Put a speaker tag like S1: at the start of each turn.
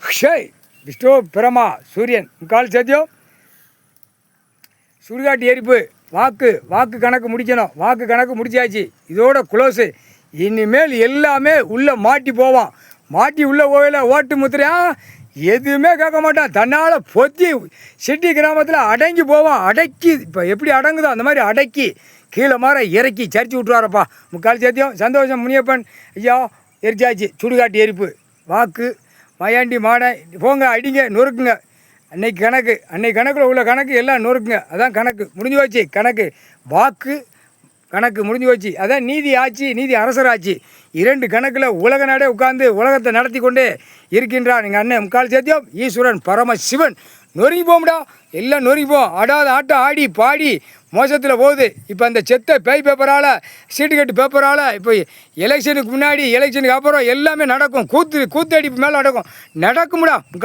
S1: ஷேய் விஷ்ணு பிரமா சூரியன் முக்கால் சத்தியம் சுடுகாட்டு எரிப்பு வாக்கு கணக்கு முடிக்கணும். வாக்கு கணக்கு முடிச்சாச்சு. இதோட குளோஸு. இனிமேல் எல்லாமே உள்ளே மாட்டி போவான். மாட்டி உள்ளே போகல ஓட்டு முத்திரையா எதுவுமே கேட்க மாட்டான். தன்னால் பொத்தி சிட்டி கிராமத்தில் அடங்கி போவான். அடக்கி இப்போ எப்படி அடங்குதோ அந்த மாதிரி அடக்கி கீழே மாற இறக்கி சரிச்சு விட்டுருவாரப்பா. முக்கால் சத்தியம் சந்தோஷம் முனியப்பன் ஐயா எரிச்சாச்சு. சுடுகாட்டு எரிப்பு வாக்கு மயாண்டி மாடை போங்க அடிங்க நொறுக்குங்க. அன்னைக்கு கணக்கில் உள்ள கணக்கு எல்லாம் நொறுக்குங்க. அதான் கணக்கு முடிஞ்சு போச்சு. கணக்கு வாக்கு கணக்கு முடிஞ்சு போச்சு. அதான் நீதி ஆட்சி, நீதி அரசராட்சி. 2 கணக்கில் உலக நாடே உட்கார்ந்து உலகத்தை நடத்தி கொண்டே இருக்கின்றான் எங்கள் அண்ணன் முக்கால் சத்தியம் ஈஸ்வரன் பரமசிவன். நொறுங்கி போகும்டா, எல்லாம் நொறுங்கி போகும். ஆடாத ஆட்டம் ஆடி பாடி மோசத்தில் போகுது. இப்போ அந்த செத்த பேய் பேப்பரால் சீட்டு கட்டு பேப்பரால் இப்போ எலெக்ஷனுக்கு முன்னாடி எலெக்ஷனுக்கு அப்புறம் எல்லாமே நடக்கும். கூத்தடிப்பு மேலே நடக்கும்டா.